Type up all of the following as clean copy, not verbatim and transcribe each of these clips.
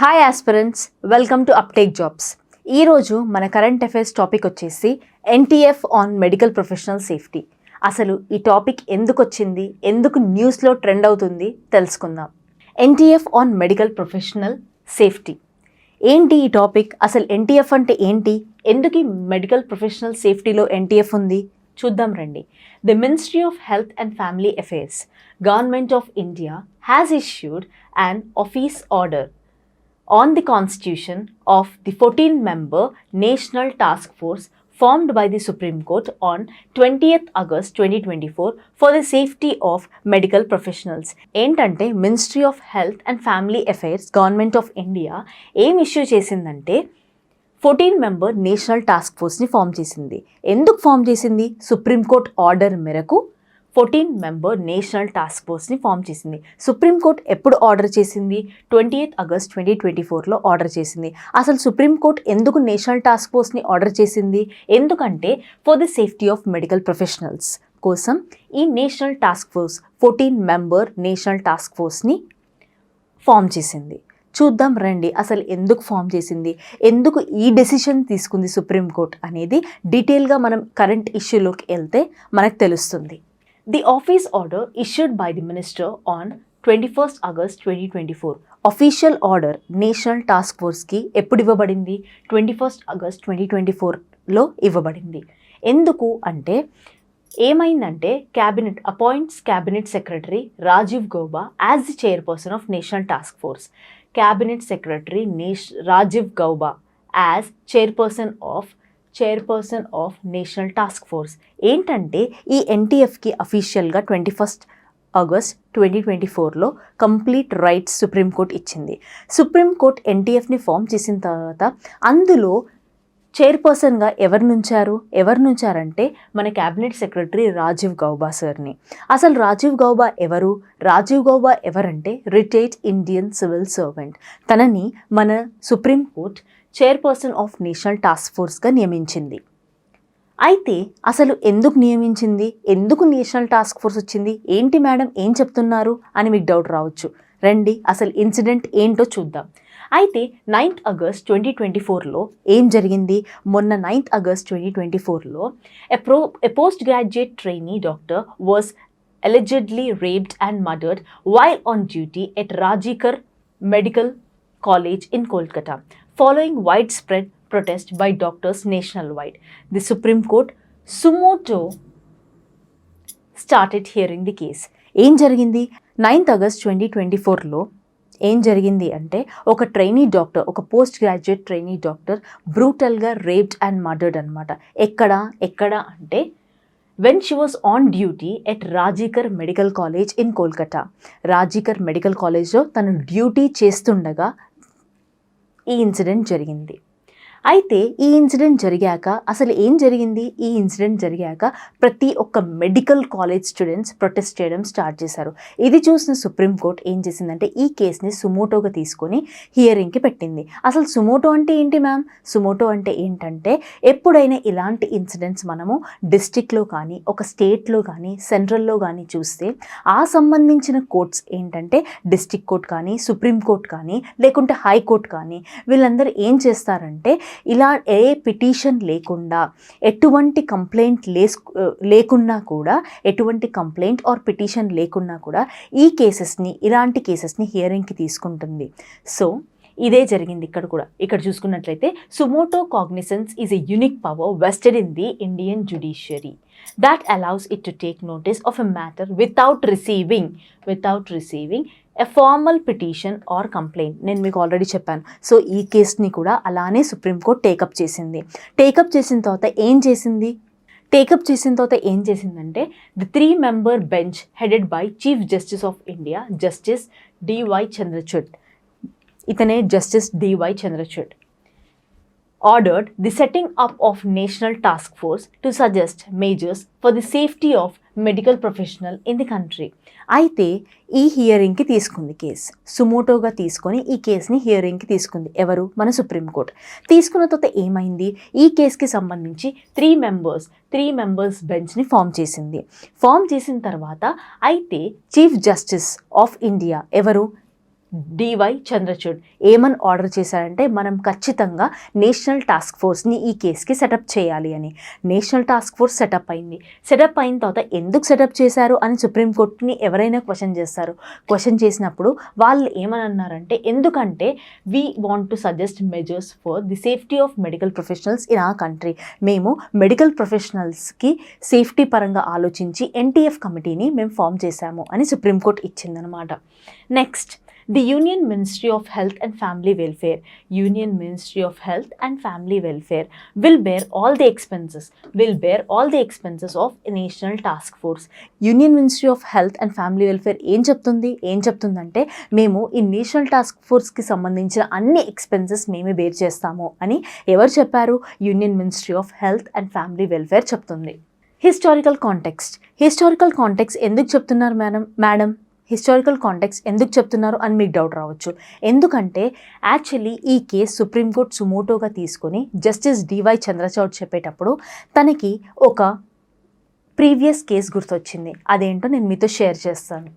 Hi aspirants, welcome to uptake jobs. ఈరోజు మన current affairs topic వచ్చేసి NTF on medical professional safety. అసలు ఈ టాపిక్ ఎందుకు వచ్చింది, ఎందుకు న్యూస్లో ట్రెండ్ అవుతుంది తెలుసుకుందాం. NTF on medical professional safety ఏంటి ఈ టాపిక్? అసలు ఎన్టీఎఫ్ అంటే ఏంటి, ఎందుకు ఈ మెడికల్ ప్రొఫెషనల్ సేఫ్టీలో ఎన్టీఎఫ్ ఉంది చూద్దాం రండి. The ministry of health and family affairs, government of India has issued an office order on the constitution of the 14-member National Task Force formed by the Supreme Court on 20th August 2024 for the safety of medical professionals. ఏంటంటే ministry of health and family affairs, government of India ఏం issue చేసిందంటే 14-member national task ఫోర్స్ని form చేసింది. ఎందుకు form చేసింది? Supreme court order మేరకు 14-member national task ఫోర్స్ని form చేసింది. సుప్రీంకోర్టు ఎప్పుడు ఆర్డర్ చేసింది? 20th August 2024లో ఆర్డర్ చేసింది. అసలు సుప్రీంకోర్టు ఎందుకు నేషనల్ టాస్క్ ఫోర్స్ని ఆర్డర్ చేసింది? ఎందుకంటే for the safety of medical professionals కోసం ఈ national task force 14-member national task ఫోర్స్ని ఫామ్ చేసింది. చూద్దాం రండి అసలు ఎందుకు ఫామ్ చేసింది, ఎందుకు ఈ డెసిషన్ తీసుకుంది సుప్రీంకోర్టు అనేది డీటెయిల్గా మనం కరెంట్ ఇష్యూలోకి వెళ్తే మనకు తెలుస్తుంది. The office order issued by the minister on 21st August 2024. Official order national task ఫోర్స్కి ఎప్పుడు ఇవ్వబడింది? 21st August 2024లో ఇవ్వబడింది. ఎందుకు అంటే ఏమైందంటే cabinet appoints cabinet secretary Rajiv Gauba as the chairperson of national task force. Cabinet secretary Rajiv Gauba as chairperson of national task force. ఏంటంటే ఈ ఎన్టీఎఫ్కి అఫీషియల్గా 21st August 2024లో కంప్లీట్ రైట్స్ సుప్రీంకోర్టు ఇచ్చింది. సుప్రీంకోర్టు ఎన్టీఎఫ్ని ఫామ్ చేసిన తర్వాత అందులో చైర్పర్సన్గా ఎవరు నుంచారంటే మన క్యాబినెట్ సెక్రటరీ రాజీవ్ గౌబా సార్ని. అసలు రాజీవ్ గౌబా ఎవరు? రాజీవ్ గౌబా ఎవరంటే రిటైర్డ్ ఇండియన్ సివిల్ సర్వెంట్. తనని మన supreme court chairperson of national task ఫోర్స్గా నియమించింది. అయితే అసలు ఎందుకు నియమించింది, ఎందుకు నేషనల్ టాస్క్ ఫోర్స్ వచ్చింది, ఏంటి మేడం ఏం చెప్తున్నారు అని మీకు డౌట్ రావచ్చు. రండి అసలు ఇన్సిడెంట్ ఏంటో చూద్దాం. అయితే 9th August 2024లో ఏం జరిగింది? మొన్న 9th August 2024లో a postgraduate trainee doctor was allegedly raped and murdered while on duty at Rajikar Medical College in Kolkata. Following widespread protest by doctors nationwide, the Supreme Court sumoto started hearing the case. ఏం జరిగింది? 9th August 2024లో ఏం జరిగింది అంటే ఒక trainee doctor, ఒక post graduate trainee doctor బ్రూటల్గా raped and murdered అనమాట. ఎక్కడ అంటే when she was on duty at Rajikar Medical College in Kolkata. రాజీకర్ medical కాలేజ్లో తను డ్యూటీ చేస్తుండగా ఈ ఇన్సిడెంట్ జరిగింది. అయితే ఈ ఇన్సిడెంట్ జరిగాక అసలు ఏం జరిగింది? ఈ ఇన్సిడెంట్ జరిగాక ప్రతి ఒక్క మెడికల్ కాలేజ్ స్టూడెంట్స్ ప్రొటెస్ట్ చేయడం స్టార్ట్ చేశారు. ఇది చూసిన సుప్రీంకోర్టు ఏం చేసిందంటే ఈ కేసుని సుమోటోగా తీసుకొని హియరింగ్కి పెట్టింది. అసలు సుమోటో అంటే ఏంటి మ్యామ్? సుమోటో అంటే ఏంటంటే ఎప్పుడైనా ఇలాంటి ఇన్సిడెంట్స్ మనము డిస్ట్రిక్ట్లో కానీ, ఒక స్టేట్లో కానీ, సెంట్రల్లో కానీ చూస్తే ఆ సంబంధించిన కోర్ట్స్ ఏంటంటే డిస్ట్రిక్ట్ కోర్ట్ కానీ, సుప్రీంకోర్టు కానీ, లేకుంటే హైకోర్టు కానీ వీళ్ళందరూ ఏం చేస్తారంటే ఇలా ఏ పిటిషన్ లేకుండా, ఎటువంటి కంప్లైంట్ లేకున్నా కూడా, ఎటువంటి కంప్లైంట్ ఆర్ పిటిషన్ లేకున్నా కూడా ఇలాంటి కేసెస్ని హియరింగ్కి తీసుకుంటుంది. సో ఇదే జరిగింది ఇక్కడ కూడా. ఇక్కడ చూసుకున్నట్లయితే suo motu cognisance is a unique power vested in the Indian judiciary that allows it to take notice of a matter without receiving a formal petition or complaint. నేను మీకు ఆల్రెడీ చెప్పాను. సో ఈ కేసుని కూడా అలానే సుప్రీంకోర్టు టేకప్ చేసింది. Take up చేసిన తర్వాత ఏం చేసిందంటే the 3-member bench headed by chief justice of India justice DY Chandrachud, ఇతనే justice DY Chandrachud, ordered the setting up of National Task Force to suggest measures for the safety of medical professional in the country. అయితే ఈ హియరింగ్కి తీసుకుంది case, సుమోటోగా తీసుకొని ఈ కేసుని హియరింగ్కి తీసుకుంది. ఎవరు? మన సుప్రీంకోర్టు. తీసుకున్న తర్వాత ఏమైంది? ఈ కేసుకి సంబంధించి 3 members బెంచ్ని ఫామ్ చేసింది. ఫామ్ చేసిన తర్వాత అయితే చీఫ్ జస్టిస్ ఆఫ్ ఇండియా ఎవరు? డివై చంద్రచూడ్ ఏమని ఆర్డర్ చేశారంటే మనం ఖచ్చితంగా నేషనల్ టాస్క్ ఫోర్స్ని ఈ కేసుకి సెటప్ చేయాలి అని. నేషనల్ టాస్క్ ఫోర్స్ సెటప్ అయింది. సెటప్ అయిన తర్వాత ఎందుకు సెటప్ చేశారు అని సుప్రీంకోర్టుని ఎవరైనా క్వశ్చన్ చేస్తారు. క్వశ్చన్ చేసినప్పుడు వాళ్ళు ఏమని అన్నారంటే ఎందుకంటే we want to suggest measures for the safety of medical professionals in our country. మేము మెడికల్ ప్రొఫెషనల్స్కి సేఫ్టీ పరంగా ఆలోచించి ఎన్టీఎఫ్ కమిటీని మేము ఫామ్ చేశాము అని సుప్రీంకోర్టు ఇచ్చిందనమాట. Next, the union ministry of health and family welfare will bear all the expenses of a national task force. Union ministry of health and family welfare ఏం చెప్తుందంటే మేము ఈ నేషనల్ టాస్క్ ఫోర్స్కి సంబంధించిన అన్ని ఎక్స్పెన్సెస్ మేమే బేర్ చేస్తాము అని ఎవరు చెప్పారు? Union ministry of health and family welfare చెప్తుంది. హిస్టారికల్ కాంటెక్స్ట్ ఎందుకు చెప్తున్నారు మేడం హిస్టారికల్ కాంటెక్స్ట్ ఎందుకు చెప్తున్నారు అని మీకు డౌట్ రావచ్చు. ఎందుకంటే యాక్చువల్లీ ఈ కేసు సుప్రీంకోర్టు సుమోటోగా తీసుకొని జస్టిస్ డివై చంద్రచూడ్ చెప్పేటప్పుడు తనకి ఒక ప్రీవియస్ కేసు గుర్తొచ్చింది. అదేంటో నేను మీతో షేర్ చేస్తాను.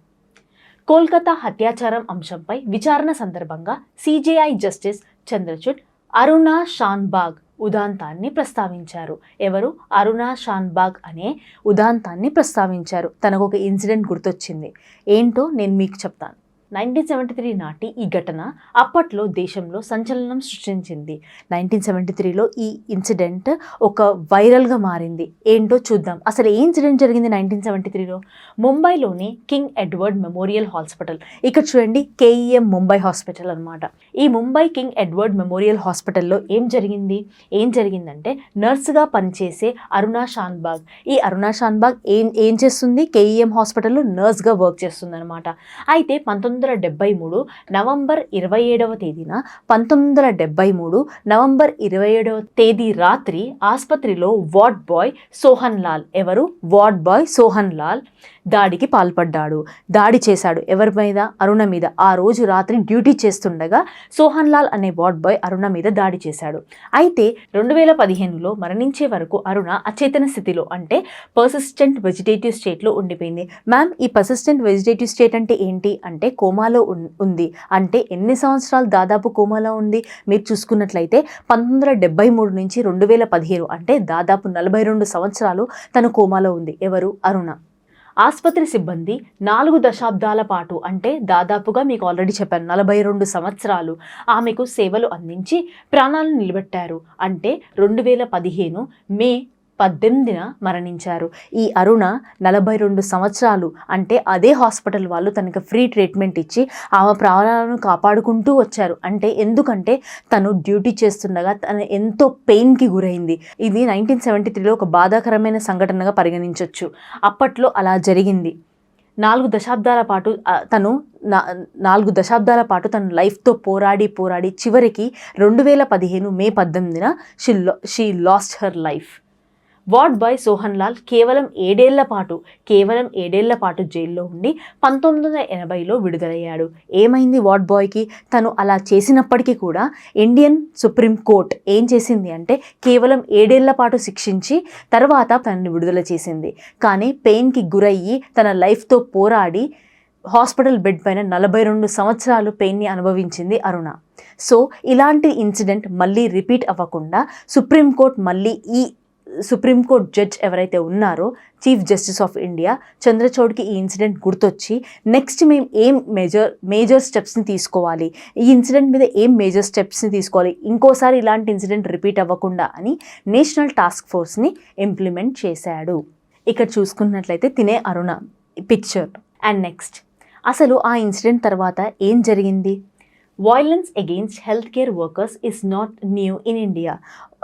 కోల్కతా హత్యాచారం అంశంపై విచారణ సందర్భంగా సిజేఐ జస్టిస్ చంద్రచూడ్ అరుణా షాన్బాగ్ ఉదాంతాన్ని ప్రస్తావించారు. ఎవరు? అరుణా షాన్బాగ్ అనే ఉదాంతాన్ని ప్రస్తావించారు. తనకు ఒక ఇన్సిడెంట్ గుర్తొచ్చింది. ఏంటో నేను మీకు చెప్తాను. 1973 నాటి ఈ ఘటన అప్పట్లో దేశంలో సంచలనం సృష్టించింది. 1973లో ఈ ఇన్సిడెంట్ ఒక వైరల్గా మారింది. ఏంటో చూద్దాం. అసలు ఏ ఇన్సిడెంట్ జరిగింది 1973లో? ముంబైలోని కింగ్ ఎడ్వర్డ్ మెమోరియల్ హాస్పిటల్. ఇక్కడ చూడండి, కేఈఎం ముంబై హాస్పిటల్ అనమాట. ఈ ముంబై కింగ్ ఎడ్వర్డ్ మెమోరియల్ హాస్పిటల్లో ఏం జరిగిందంటే నర్సుగా పనిచేసే అరుణా షాన్బాగ్. ఈ అరుణా షాన్బాగ్ ఏం చేస్తుంది? కేఈఎం హాస్పిటల్లో నర్స్గా వర్క్ చేస్తుంది అనమాట. అయితే 1973 నవంబర్ 27వ తేదీ రాత్రి ఆసుపత్రిలో వార్డ్ బాయ్ సోహన్ లాల్ దాడికి పాల్పడ్డాడు. దాడి చేశాడు. ఎవరి మీద? అరుణ మీద. ఆ రోజు రాత్రి డ్యూటీ చేస్తుండగా సోహన్ లాల్ అనే వార్డ్ బాయ్ అరుణ మీద దాడి చేశాడు. అయితే 2015లో మరణించే వరకు అరుణ అచేతన స్థితిలో అంటే పర్సిస్టెంట్ వెజిటేటివ్ స్టేట్లో ఉండిపోయింది. మ్యామ్, ఈ పర్సిస్టెంట్ వెజిటేటివ్ స్టేట్ అంటే ఏంటి అంటే కోమాలో ఉంది. అంటే ఎన్ని సంవత్సరాలు దాదాపు కోమాలో ఉంది? మీరు చూసుకున్నట్లయితే 1973 నుంచి 2015 అంటే దాదాపు 42 సంవత్సరాలు తన కోమాలో ఉంది. ఎవరు? అరుణ. ఆసుపత్రి సిబ్బంది 4 దశాబ్దాల పాటు అంటే దాదాపుగా మీకు ఆల్రెడీ చెప్పాను 42 సంవత్సరాలు ఆమెకు సేవలు అందించి ప్రాణాలను నిలబెట్టారు. అంటే 2015 మే 18న మరణించారు. ఈ అరుణ 42 సంవత్సరాలు అంటే అదే హాస్పిటల్ వాళ్ళు తనకు ఫ్రీ ట్రీట్మెంట్ ఇచ్చి ఆమె ప్రాణాలను కాపాడుకుంటూ వచ్చారు. అంటే ఎందుకంటే తను డ్యూటీ చేస్తుండగా తను ఎంతో పెయిన్కి గురైంది. ఇది 1973లో ఒక బాధాకరమైన సంఘటనగా పరిగణించవచ్చు. అప్పట్లో అలా జరిగింది. 4 దశాబ్దాల పాటు తను లైఫ్తో పోరాడి చివరికి 2015 మే 18న she lost her life. Ward boy Sohan Lal కేవలం 7 ఏడేళ్ల పాటు జైల్లో ఉండి 1980లో విడుదలయ్యాడు. ఏమైంది వార్డ్ బాయ్కి? తను అలా చేసినప్పటికీ కూడా ఇండియన్ సుప్రీం కోర్ట్ ఏం చేసింది అంటే కేవలం 7 ఏళ్ల పాటు శిక్షించి తర్వాత తనని విడుదల చేసింది. కానీ పెయిన్కి గురయ్యి తన లైఫ్తో పోరాడి హాస్పిటల్ బెడ్ పైన 42 సంవత్సరాలు పెయిన్ని అనుభవించింది అరుణ. సో ఇలాంటి ఇన్సిడెంట్ మళ్ళీ రిపీట్ అవ్వకుండా సుప్రీంకోర్టు జడ్జ్ ఎవరైతే ఉన్నారో చీఫ్ జస్టిస్ ఆఫ్ ఇండియా చంద్రచూడ్కి ఈ ఇన్సిడెంట్ గుర్తొచ్చి నెక్స్ట్ మేము ఏం మేజర్ స్టెప్స్ని తీసుకోవాలి, ఈ ఇన్సిడెంట్ మీద ఏం మేజర్ స్టెప్స్ని తీసుకోవాలి, ఇంకోసారి ఇలాంటి ఇన్సిడెంట్ రిపీట్ అవ్వకుండా అని నేషనల్ టాస్క్ ఫోర్స్ని ఇంప్లిమెంట్ చేశాడు. ఇక్కడ చూసుకున్నట్లయితే తినే అరుణ పిక్చర్. అండ్ నెక్స్ట్ అసలు ఆ ఇన్సిడెంట్ తర్వాత ఏం జరిగింది? Violence against healthcare workers is not new in India.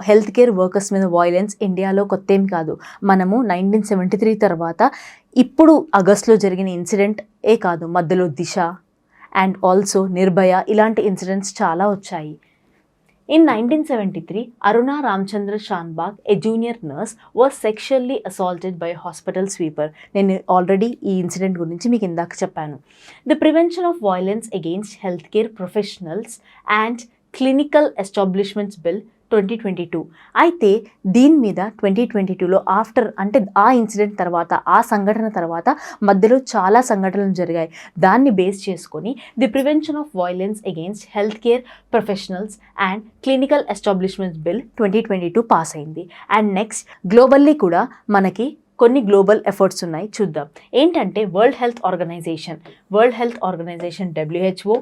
Health care workers మీద వాయిలెన్స్ ఇండియాలో కొత్త ఏం కాదు. మనము 1973 తర్వాత ఇప్పుడు ఆగస్టులో జరిగిన ఇన్సిడెంట్ కాదు, మధ్యలో దిశ అండ్ ఆల్సో నిర్భయ ఇలాంటి ఇన్సిడెంట్స్ చాలా వచ్చాయి. In 1973, Aruna Ramchandra Shanbag, a junior nurse, was sexually assaulted by a hospital sweeper. నేను ఆల్రెడీ ఈ ఇన్సిడెంట్ గురించి మీకు ఇందాక చెప్పాను. The Prevention of Violence Against Healthcare Professionals and Clinical Establishments Bill 2022. అయితే దీని మీద 2022లో ఆఫ్టర్ అంటే ఆ ఇన్సిడెంట్ తర్వాత ఆ సంఘటన తర్వాత మధ్యలో చాలా సంఘటనలు జరిగాయి. దాన్ని బేస్ చేసుకొని the prevention of violence against health care professionals and clinical establishments bill 2022 pass అయింది. అండ్ నెక్స్ట్ గ్లోబల్లీ కూడా మనకి కొన్ని గ్లోబల్ ఎఫర్ట్స్ ఉన్నాయి, చూద్దాం. ఏంటంటే world health organization WHO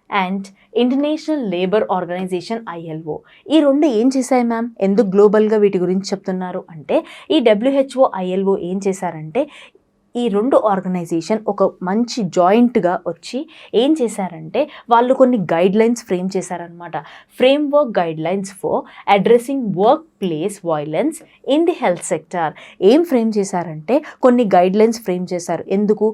and international labour organization ILO ఈ రెండు ఏం చేశాయి మ్యామ్, ఎందుకు గ్లోబల్గా వీటి గురించి చెప్తున్నారు అంటే ఈ WHO ILO ఏం చేశారంటే ఈ రెండు ఆర్గనైజేషన్ ఒక మంచి జాయింట్గా వచ్చి ఏం చేశారంటే వాళ్ళు కొన్ని గైడ్లైన్స్ ఫ్రేమ్ చేశారనమాట. Framework guidelines for addressing work place violence in the health sector. ఏం ఫ్రేమ్ చేశారంటే కొన్ని గైడ్లైన్స్ ఫ్రేమ్ చేశారు. ఎందుకు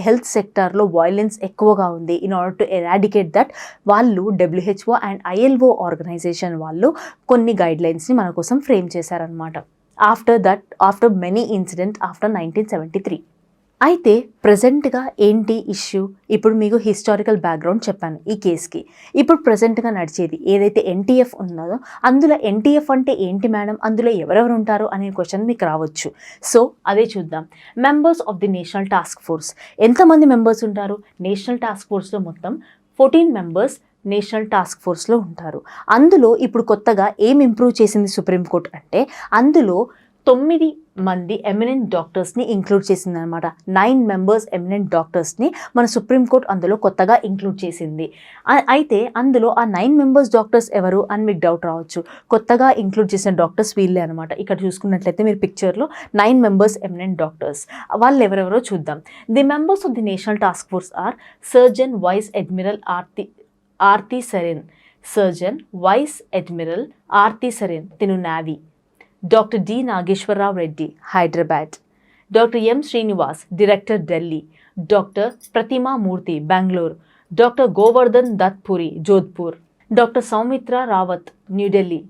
హెల్త్ సెక్టార్లో వైలెన్స్ ఎక్కువగా ఉంది, in order to eradicate that వాళ్ళు WHO అండ్ ILO ఆర్గనైజేషన్ వాళ్ళు కొన్ని గైడ్లైన్స్ని మన కోసం ఫ్రేమ్ చేశారనమాట. After many incident after 1973. అయితే ప్రజెంట్గా ఏంటి ఇష్యూ, ఇప్పుడు మీకు హిస్టారికల్ బ్యాక్గ్రౌండ్ చెప్పాను ఈ కేసుకి. ఇప్పుడు ప్రజెంట్గా నడిచేది ఏదైతే NTF ఉన్నదో అందులో NTF అంటే ఏంటి మేడం, అందులో ఎవరెవరు ఉంటారు అనే క్వశ్చన్ మీకు రావచ్చు. సో అదే చూద్దాం. Members of the national task force, ఎంతమంది మెంబర్స్ ఉంటారు నేషనల్ టాస్క్ ఫోర్స్లో? మొత్తం 14 మెంబర్స్ నేషనల్ టాస్క్ ఫోర్స్లో ఉంటారు. అందులో ఇప్పుడు కొత్తగా ఏం ఇంప్రూవ్ చేసింది సుప్రీంకోర్టు అంటే అందులో 9 మంది ఎమినెంట్ డాక్టర్స్ని ఇంక్లూడ్ చేసింది అనమాట. 9 మెంబర్స్ ఎమినెంట్ డాక్టర్స్ని మన సుప్రీంకోర్టు అందులో కొత్తగా ఇంక్లూడ్ చేసింది. అయితే అందులో ఆ 9 మెంబర్స్ డాక్టర్స్ ఎవరు అని మీకు డౌట్ రావచ్చు. కొత్తగా ఇంక్లూడ్ చేసిన డాక్టర్స్ వీళ్ళే అనమాట. ఇక్కడ చూసుకున్నట్లయితే మీరు పిక్చర్లో 9 మెంబర్స్ ఎమినెంట్ డాక్టర్స్, వాళ్ళు ఎవరెవరో చూద్దాం. The members of the national task force are surgeon vice admiral Arti Sarin, తిను navy. Dr. D. Nageshwara Rao Reddy, Hyderabad. Dr. M. Srinivas, Director, Delhi. Dr. Pratima Murthy, Bangalore. Dr. Govardhan Dutt Puri, Jodhpur. Dr. Soumitra Rawat, New Delhi.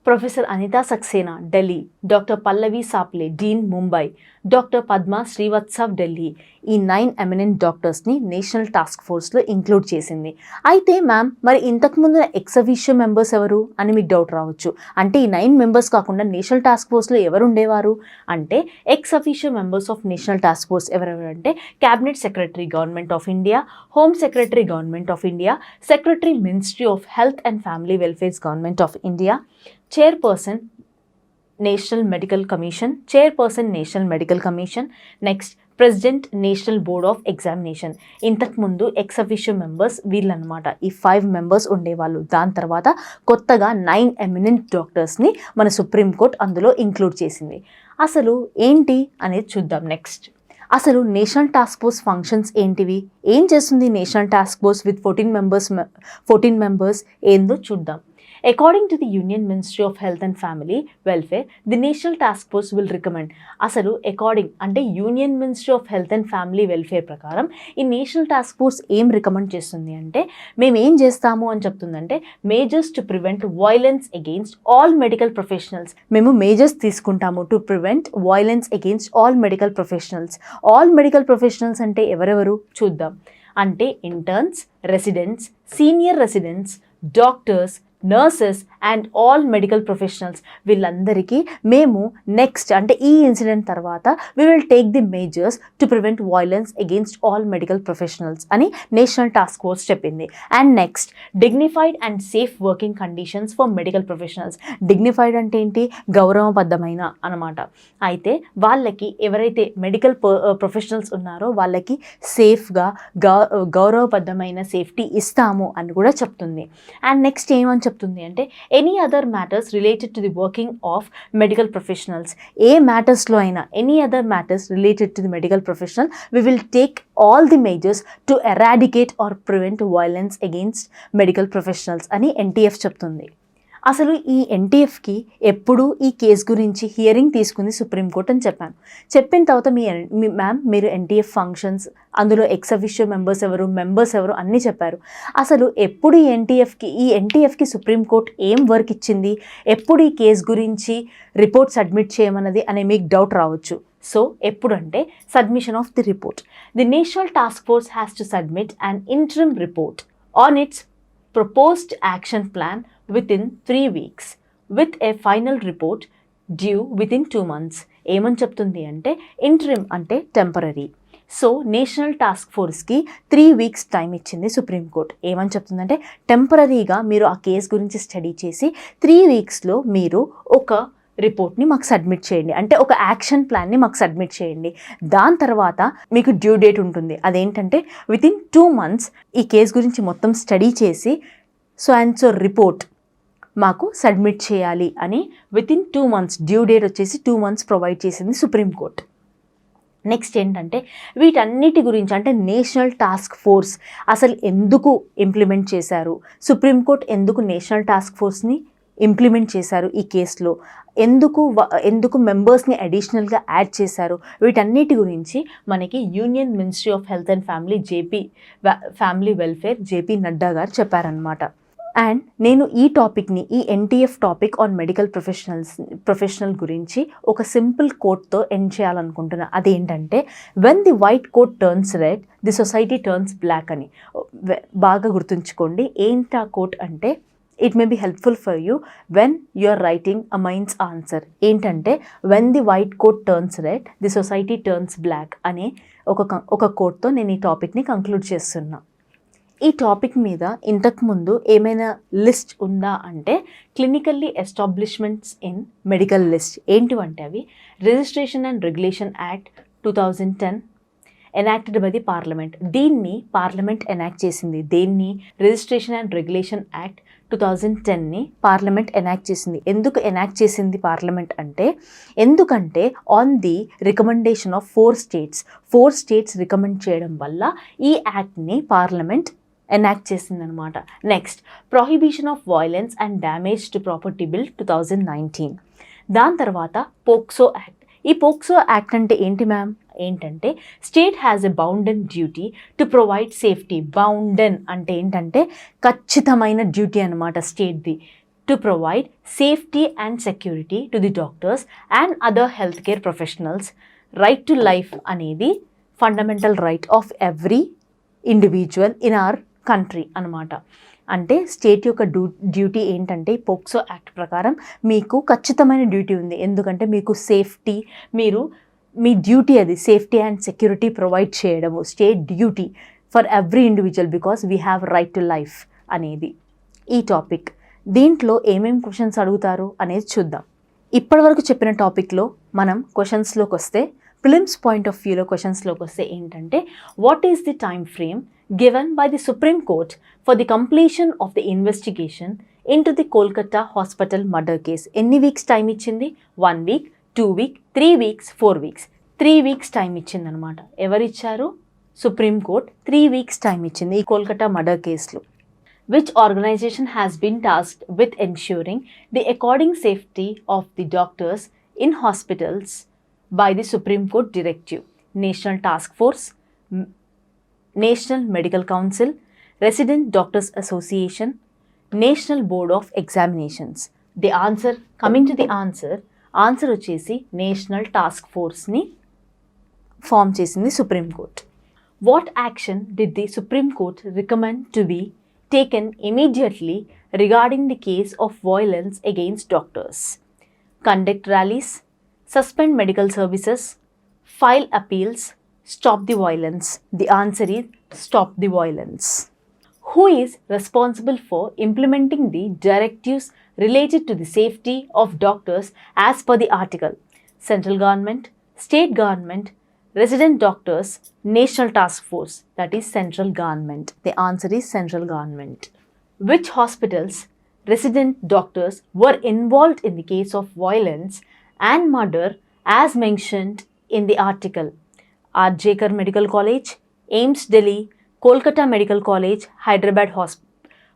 Professor Anita Saxena, Delhi. Dr. Pallavi Saple, Dean, Mumbai. Dr. Padma Srivatsav, Delhi. ఈ 9 eminent డాక్టర్స్ని national task ఫోర్స్లో include చేసింది. అయితే ma'am మరి ఇంతకుముందు ex officio members ఎవరు అని మీకు doubt రావచ్చు. అంటే ఈ 9 మెంబర్స్ కాకుండా నేషనల్ టాస్క్ ఫోర్స్లో ఎవరు ఉండేవారు అంటే ex officio members of national task force ఎవరెవరంటే cabinet secretary government of India, home secretary government of India, secretary ministry of health and family welfare government of India, chairperson national medical commission, next president national board of examination. ఇంతకుముందు ex officio members వీళ్ళనమాట. ఈ 5 members ఉండేవాళ్ళు. దాని తర్వాత కొత్తగా 9 eminent డాక్టర్స్ని మన supreme court అందులో ఇంక్లూడ్ చేసింది. అసలు ఏంటి అనేది చూద్దాం. నెక్స్ట్ అసలు నేషనల్ టాస్క్ ఫోర్స్ ఫంక్షన్స్ ఏంటివి, ఏం చేస్తుంది national task force with 14 members ఏందో చూద్దాం. According to the Union Ministry of Health and Family Welfare, the National Task Force will recommend. అసలు అకార్డింగ్ అంటే union ministry of health and family welfare ప్రకారం ఈ national task force ఏం recommend చేస్తుంది అంటే మేము ఏం చేస్తాము అని చెప్తుందంటే measures to prevent violence against all medical professionals. మేము మేజర్స్ తీసుకుంటాము to prevent violence against all medical professionals. All medical professionals అంటే ఎవరెవరు చూద్దాం. అంటే interns, residents, senior residents, doctors, nurses and all medical professionals వీళ్ళందరికీ మేము నెక్స్ట్ అంటే ఈ ఇన్సిడెంట్ తర్వాత we will take the measures to prevent violence against all medical professionals అని నేషనల్ టాస్క్ ఫోర్స్ చెప్పింది. And next dignified and safe working conditions for medical professionals. Dignified అంటే ఏంటి, గౌరవబద్ధమైన అనమాట. అయితే వాళ్ళకి ఎవరైతే మెడికల్ ప్రొఫెషనల్స్ ఉన్నారో వాళ్ళకి సేఫ్గా గౌరవబద్ధమైన సేఫ్టీ ఇస్తాము అని కూడా చెప్తుంది. అండ్ నెక్స్ట్ ఏమని చెప్తుంది అంటే any other matters related to the working of medical professionals. ఏ మ్యాటర్స్లో అయినా any other matters related to the medical professional we will take all the measures to eradicate or prevent violence against medical professionals అని NTF చెప్తుంది. అసలు ఈ NTFకి ఎప్పుడు ఈ case గురించి హియరింగ్ తీసుకుంది సుప్రీంకోర్టు అని చెప్పాను. చెప్పిన తర్వాత మ్యామ్ మీరు NTF ఫంక్షన్స్, అందులో ఎక్స్ అఫీషియో మెంబర్స్ ఎవరు అన్నీ చెప్పారు. అసలు ఎప్పుడు ఈ NTFకి సుప్రీంకోర్టు ఏం వర్క్ ఇచ్చింది, ఎప్పుడు ఈ కేసు గురించి రిపోర్ట్ సబ్మిట్ చేయమన్నది అనే మీకు డౌట్ రావచ్చు. సో ఎప్పుడంటే submission of the report. The national task force has to submit an interim report on its proposed action plan within 3 weeks with a final report due within 2 months. ఏమని చెప్తుంది అంటే interim అంటే temporary. So national task ఫోర్స్కి 3 weeks time ఇచ్చింది supreme court. ఏమని చెప్తుందంటే టెంపరరీగా మీరు ఆ కేసు గురించి స్టడీ చేసి 3 weeksలో మీరు ఒక రిపోర్ట్ని మాకు సబ్మిట్ చేయండి, అంటే ఒక యాక్షన్ ప్లాన్ని మాకు సబ్మిట్ చేయండి. దాని తర్వాత మీకు డ్యూ డేట్ ఉంటుంది. అదేంటంటే వితిన్ 2 months ఈ కేసు గురించి మొత్తం స్టడీ చేసి సో అండ్ సో రిపోర్ట్ మాకు సబ్మిట్ చేయాలి అని వితిన్ 2 months డ్యూ డేట్ వచ్చేసి 2 months ప్రొవైడ్ చేసింది సుప్రీంకోర్టు. నెక్స్ట్ ఏంటంటే వీటన్నిటి గురించి అంటే నేషనల్ టాస్క్ ఫోర్స్ అసలు ఎందుకు ఇంప్లిమెంట్ చేశారు, సుప్రీంకోర్టు ఎందుకు నేషనల్ టాస్క్ ఫోర్స్ని ఇంప్లిమెంట్ చేశారు ఈ కేసులో, ఎందుకు మెంబర్స్ని అడిషనల్గా యాడ్ చేశారు, వీటన్నిటి గురించి మనకి union ministry of health and family welfare JP Nadda garu చెప్పారనమాట. అండ్ నేను ఈ టాపిక్ని ఈ NTF topic on medical professional గురించి ఒక సింపుల్ కోట్తో ఎండ్ చేయాలనుకుంటున్నా. అదేంటంటే when the white coat turns red the society turns black అని. బాగా గుర్తుంచుకోండి. ఏంటి ఆ కోట్ అంటే it may be helpful for you when you are writing a mains answer. ఏంటంటే when the white coat turns red the society turns black అనే ఒక కోట్తో నేను ఈ టాపిక్ని కంక్లూడ్ చేస్తున్నా. ఈ టాపిక్ మీద ఇంతకుముందు ఏమైనా లిస్ట్ ఉందా అంటే clinically establishments in medical list. ఏంటివంటే అవి registration and regulation act 2010 enacted by the parliament. దీన్ని పార్లమెంట్ ఎనాక్ట్ చేసింది. దేన్ని? రిజిస్ట్రేషన్ అండ్ రెగ్యులేషన్ యాక్ట్ 2010ని పార్లమెంట్ ఎనాక్ట్ చేసింది. ఎందుకు ఎనాక్ట్ చేసింది పార్లమెంట్ అంటే ఎందుకంటే on the recommendation of 4 states recommend చేయడం వల్ల ఈ యాక్ట్ని పార్లమెంట్ ఎనాక్ట్ చేసిందనమాట. Next prohibition of violence and damage to property bill 2019. దాని తర్వాత పోక్సో యాక్ట్. ఈ పోక్సో యాక్ట్ అంటే ఏంటి మ్యామ్? ఏంటంటే state has a bounden duty to provide safety. Bounden అంటే ఏంటంటే ఖచ్చితమైన డ్యూటీ అనమాట స్టేట్ది. To provide safety and security to the doctors and other health care professionals. Right to life అనేది fundamental right of every individual in our country అనమాట. అంటే state యొక్క duty ఏంటంటే పోక్సో యాక్ట్ ప్రకారం మీకు ఖచ్చితమైన డ్యూటీ ఉంది. ఎందుకంటే మీకు సేఫ్టీ, మీ డ్యూటీ అది సేఫ్టీ అండ్ సెక్యూరిటీ ప్రొవైడ్ చేయడము state duty for every individual because we have right to life అనేది ఈ టాపిక్. దీంట్లో ఏమేమి క్వశ్చన్స్ అడుగుతారు అనేది చూద్దాం. ఇప్పటివరకు చెప్పిన టాపిక్లో మనం క్వశ్చన్స్లోకి వస్తే ప్రిలిమ్స్ పాయింట్ ఆఫ్ వ్యూలో క్వశ్చన్స్లోకి వస్తే ఏంటంటే what is the time frame given by the Supreme Court for the completion of the investigation into the Kolkata hospital murder case. ఎన్ని వీక్స్ టైం ఇచ్చింది? 1 week, 2 weeks, 3 weeks, 4 weeks. 3 weeks time ఇచ్చింది అనమాట. ఎవరిచ్చారు? Supreme court 3 weeks time ఇచ్చింది ఈ Kolkata murder కేసులో. Which organization has been tasked with ensuring the according safety of the doctors in hospitals by the Supreme Court directive? National Task Force, National Medical Council, Resident Doctors Association, National Board of Examinations. The answer, coming to the answer వచ్చేసి national task ఫోర్స్ని form చేసింది supreme court. What action did the supreme court recommend to be taken immediately regarding the case of violence against doctors? Conduct rallies, suspend medical services, file appeals, stop the violence. The answer is stop the violence. Who is responsible for implementing the directives related to the safety of doctors as per the article? Central government, state government, resident doctors, national task force. That is central government. The answer is central government. Which hospitals resident doctors were involved in the case of violence and murder as mentioned in the article? RJ Medical College, AIIMS Delhi, Kolkata Medical College, Hyderabad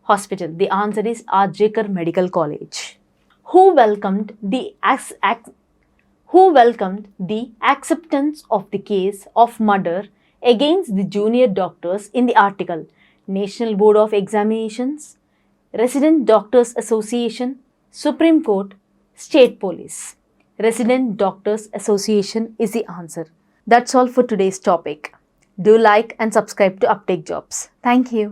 Hospital. The answer is RJ Medical College. Who welcomed the acceptance of the case of murder against the junior doctors in the article? National Board of Examinations, Resident Doctors Association, Supreme Court, State Police. Resident Doctors Association is the answer. That's all for today's topic. Do like and subscribe to Uptake Jobs. Thank you.